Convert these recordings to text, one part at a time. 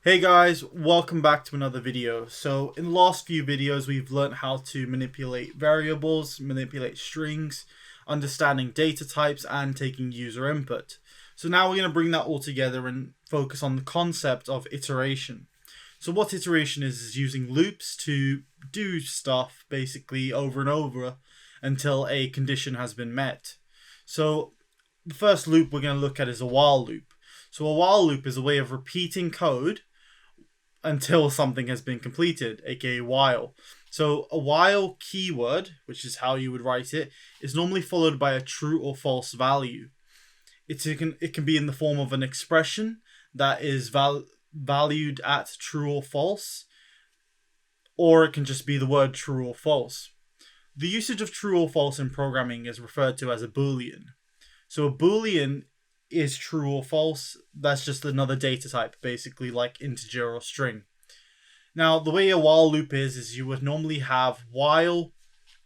Hey guys, welcome back to another video. So in the last few videos we've learned how to manipulate variables, manipulate strings, understanding data types and taking user input. So now we're going to bring that all together and focus on the concept of iteration. So what iteration is using loops to do stuff basically over and over until a condition has been met. So the first loop we're going to look at is a while loop. So a while loop is a way of repeating code until something has been completed, aka while. So a while keyword, which is how you would write it, is normally followed by a true or false value. It can be in the form of an expression that is valued at true or false, or it can just be the word true or false. The usage of true or false in programming is referred to as a Boolean. So a Boolean is true or false. That's just another data type, basically like integer or string. Now, the way a while loop is you would normally have while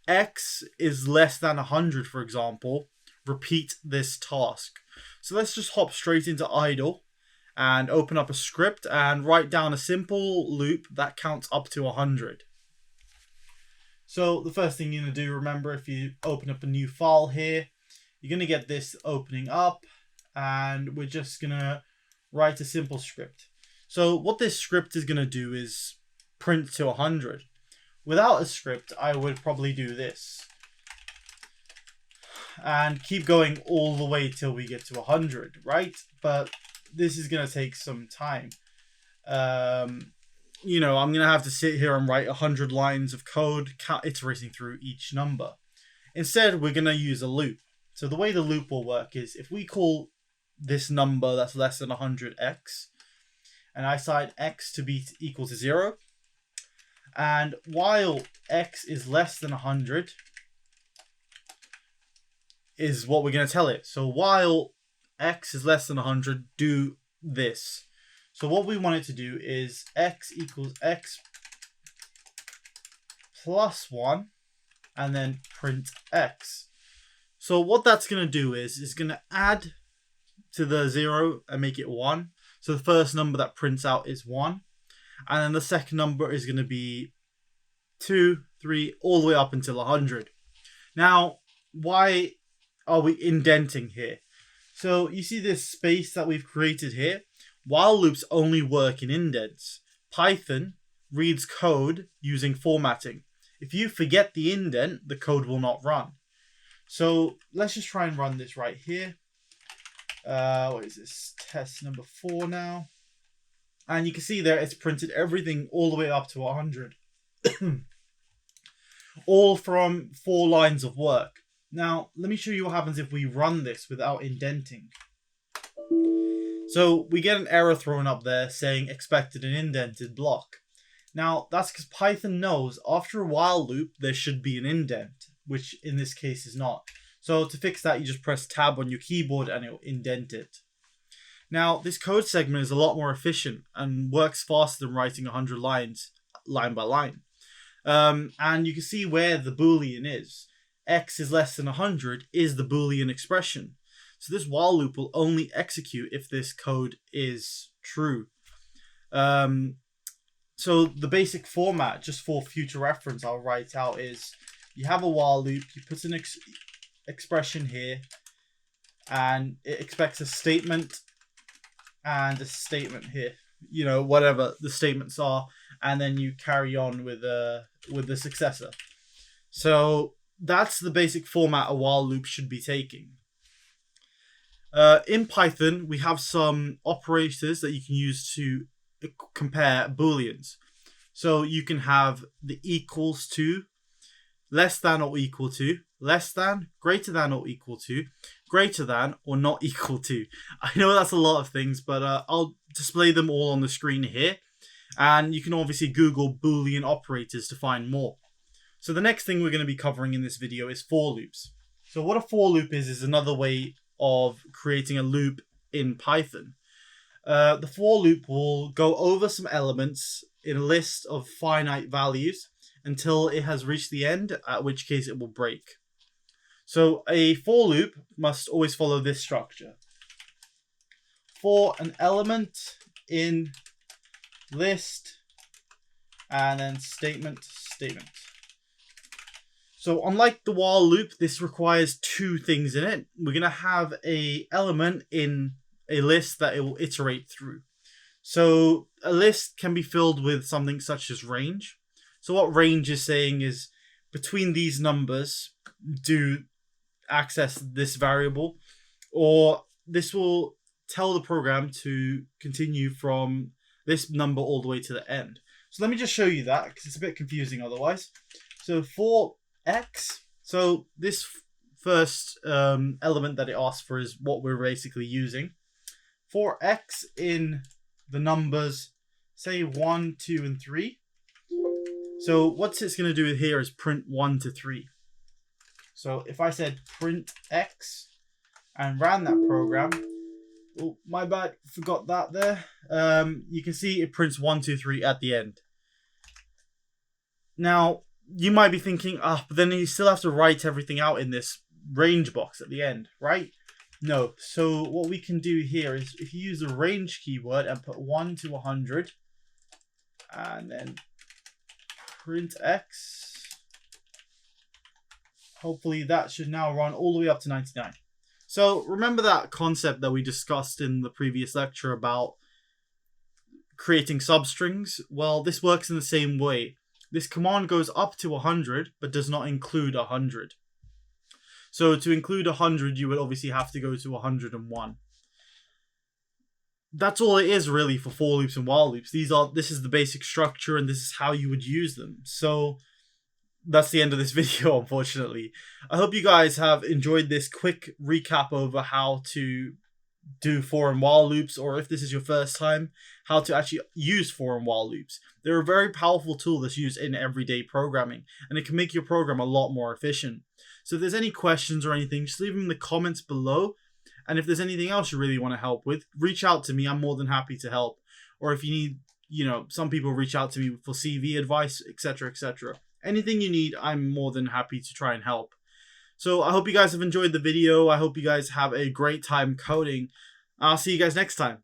x is less than 100, for example, repeat this task. So let's just hop straight into idle and open up a script and write down a simple loop that counts up to 100. So the first thing you're going to do, remember, if you open up a new file here, you're going to get this opening up. And we're just going to write a simple script. So what this script is going to do is print to 100. Without a script, I would probably do this. And keep going all the way till we get to 100, right? But this is going to take some time. I'm going to have to sit here and write 100 lines of code, iterating through each number. Instead, we're going to use a loop. So the way the loop will work is if we call this number that's less than 100x, and I cite x to be equal to 0, and while x is less than 100 is what we're going to tell it. So while x is less than 100, do this. So what we want it to do is x equals x plus 1, and then print x. So what that's going to do is going to add to the 0 and make it 1. So the first number that prints out is 1. And then the second number is going to be 2, 3, all the way up until 100. Now, why are we indenting here? So you see this space that we've created here? While loops only work in indents. Python reads code using formatting. If you forget the indent, the code will not run. So let's just try and run this right here. What is this? Test number 4 now. And you can see there it's printed everything all the way up to 100. All from 4 lines of work. Now, let me show you what happens if we run this without indenting. So we get an error thrown up there saying expected an indented block. Now, that's because Python knows after a while loop there should be an indent, which in this case is not. So to fix that, you just press tab on your keyboard and it will indent it. Now, this code segment is a lot more efficient and works faster than writing 100 lines line by line. And you can see where the Boolean is. X is less than 100 is the Boolean expression. So this while loop will only execute if this code is true. So the basic format, just for future reference, I'll write out is you have a while loop, you put an expression here, and it expects a statement and a statement here. Whatever the statements are, and then you carry on with the successor. So that's the basic format a while loop should be taking. In Python, we have some operators that you can use to compare Booleans. So you can have the equals to, less than or equal to, less than, greater than or equal to, greater than or not equal to. I know that's a lot of things, but I'll display them all on the screen here. And you can obviously Google Boolean operators to find more. So the next thing we're going to be covering in this video is for loops. So what a for loop is another way of creating a loop in Python. The for loop will go over some elements in a list of finite values until it has reached the end, at which case it will break. So a for loop must always follow this structure. For an element in list, and then statement. So unlike the while loop, this requires two things in it. We're going to have a element in a list that it will iterate through. So a list can be filled with something such as range. So what range is saying is between these numbers, do access this variable, or this will tell the program to continue from this number all the way to the end. So let me just show you that because it's a bit confusing otherwise. So for x, so this first element that it asks for is what we're basically using. For x in the numbers, say 1, 2, and 3. So what it's going to do here is print 1 to 3. So if I said print x and ran that program, oh, my bad, forgot that there. You can see it prints 1, 2, 3 at the end. Now, you might be thinking, but then you still have to write everything out in this range box at the end, right? No. So what we can do here is if you use the range keyword and put 1 to 100 and then print x, hopefully that should now run all the way up to 99. So remember that concept that we discussed in the previous lecture about creating substrings? Well, this works in the same way. This command goes up to 100, but does not include 100. So to include 100, you would obviously have to go to 101. That's all it is really for for loops and while loops. This is the basic structure, and this is how you would use them. So that's the end of this video, unfortunately. I hope you guys have enjoyed this quick recap over how to do for and while loops, or if this is your first time, how to actually use for and while loops. They're a very powerful tool that's used in everyday programming, and it can make your program a lot more efficient. So if there's any questions or anything, just leave them in the comments below. And if there's anything else you really want to help with, reach out to me. I'm more than happy to help. Or if you need, some people reach out to me for CV advice, etc., etc. Anything you need, I'm more than happy to try and help. So I hope you guys have enjoyed the video. I hope you guys have a great time coding. I'll see you guys next time.